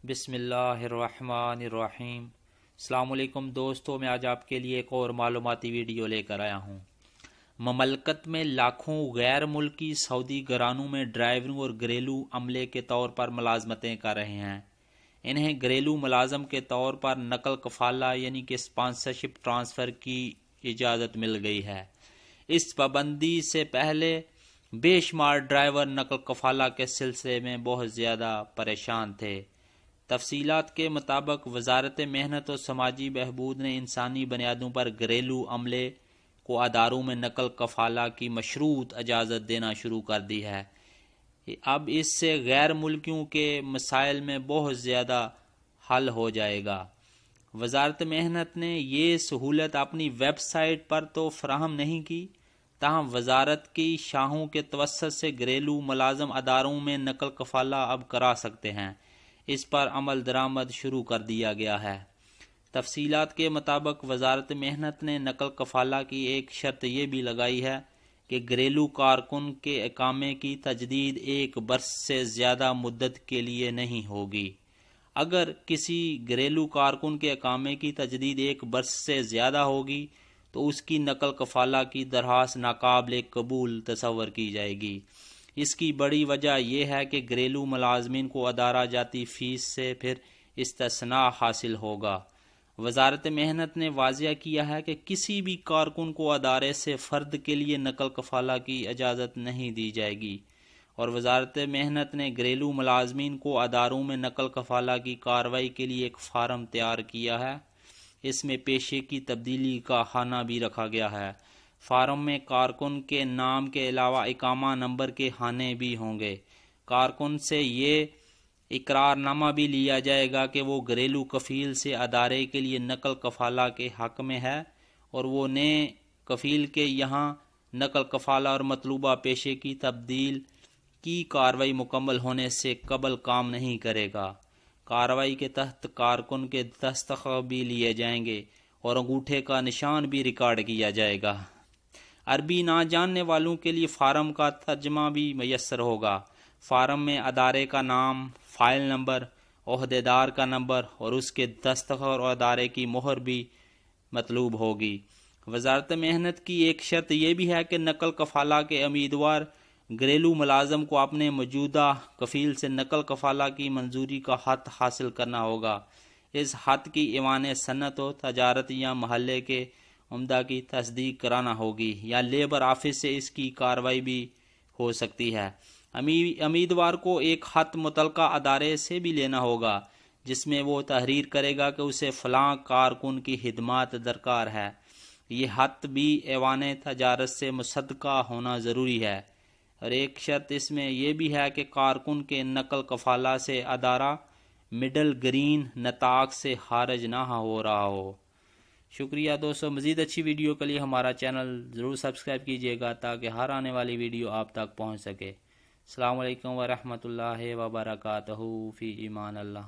بسم اللہ الرحمن الرحیم۔ السلام علیکم دوستو، میں آج آپ کے لیے ایک اور معلوماتی ویڈیو لے کر آیا ہوں۔ مملکت میں لاکھوں غیر ملکی سعودی گھرانوں میں ڈرائیوروں اور گھریلو عملے کے طور پر ملازمتیں کر رہے ہیں۔ انہیں گھریلو ملازم کے طور پر نقل کفالہ یعنی کہ اسپانسرشپ ٹرانسفر کی اجازت مل گئی ہے۔ اس پابندی سے پہلے بے شمار ڈرائیور نقل کفالہ کے سلسلے میں بہت زیادہ پریشان تھے۔ تفصیلات کے مطابق وزارت محنت و سماجی بہبود نے انسانی بنیادوں پر گھریلو عملے کو اداروں میں نقل کفالہ کی مشروط اجازت دینا شروع کر دی ہے۔ اب اس سے غیر ملکیوں کے مسائل میں بہت زیادہ حل ہو جائے گا۔ وزارت محنت نے یہ سہولت اپنی ویب سائٹ پر تو فراہم نہیں کی، تاہم وزارت کی شاہوں کے توسط سے گھریلو ملازم اداروں میں نقل کفالہ اب کرا سکتے ہیں۔ اس پر عمل درآمد شروع کر دیا گیا ہے۔ تفصیلات کے مطابق وزارت محنت نے نقل کفالہ کی ایک شرط یہ بھی لگائی ہے کہ گھریلو کارکن کے اقامے کی تجدید 1 برس سے زیادہ مدت کے لیے نہیں ہوگی۔ اگر کسی گھریلو کارکن کے اقامے کی تجدید 1 برس سے زیادہ ہوگی تو اس کی نقل کفالہ کی درخواست ناقابل قبول تصور کی جائے گی۔ اس کی بڑی وجہ یہ ہے کہ گھریلو ملازمین کو ادارہ جاتی فیس سے پھر استثناء حاصل ہوگا۔ وزارت محنت نے واضح کیا ہے کہ کسی بھی کارکن کو ادارے سے فرد کے لیے نقل کفالہ کی اجازت نہیں دی جائے گی، اور وزارت محنت نے گھریلو ملازمین کو اداروں میں نقل کفالہ کی کارروائی کے لیے ایک فارم تیار کیا ہے۔ اس میں پیشے کی تبدیلی کا خانہ بھی رکھا گیا ہے۔ فارم میں کارکن کے نام کے علاوہ اقامہ نمبر کے خانے بھی ہوں گے۔ کارکن سے یہ اقرار نامہ بھی لیا جائے گا کہ وہ گھریلو کفیل سے ادارے کے لیے نقل کفالہ کے حق میں ہے، اور وہ نئے کفیل کے یہاں نقل کفالہ اور مطلوبہ پیشے کی تبدیل کی کارروائی مکمل ہونے سے قبل کام نہیں کرے گا۔ کارروائی کے تحت کارکن کے دستخط بھی لیے جائیں گے اور انگوٹھے کا نشان بھی ریکارڈ کیا جائے گا۔ عربی نہ جاننے والوں کے لیے فارم کا ترجمہ بھی میسر ہوگا۔ فارم میں ادارے کا نام، فائل نمبر، عہدیدار کا نمبر اور اس کے دستخط اور ادارے کی مہر بھی مطلوب ہوگی۔ وزارت محنت کی ایک شرط یہ بھی ہے کہ نقل کفالہ کے امیدوار گھریلو ملازم کو اپنے موجودہ کفیل سے نقل کفالہ کی منظوری کا خط حاصل کرنا ہوگا۔ اس خط کی ایوان صنعت و تجارت یا محلے کے عمدہ کی تصدیق کرانا ہوگی، یا لیبر آفس سے اس کی کارروائی بھی ہو سکتی ہے۔ امیدوار کو ایک خط متعلقہ ادارے سے بھی لینا ہوگا جس میں وہ تحریر کرے گا کہ اسے فلاں کارکن کی خدمات درکار ہے۔ یہ خط بھی ایوان تجارت سے مصدقہ ہونا ضروری ہے، اور ایک شرط اس میں یہ بھی ہے کہ کارکن کے نقل کفالہ سے ادارہ مڈل گرین نطاق سے خارج نہ ہو رہا ہو۔ شکریہ دوستو، مزید اچھی ویڈیو کے لیے ہمارا چینل ضرور سبسکرائب کیجیے گا تاکہ ہر آنے والی ویڈیو آپ تک پہنچ سکے۔ السلام علیکم ورحمۃ اللہ وبرکاتہ، فی امان اللہ۔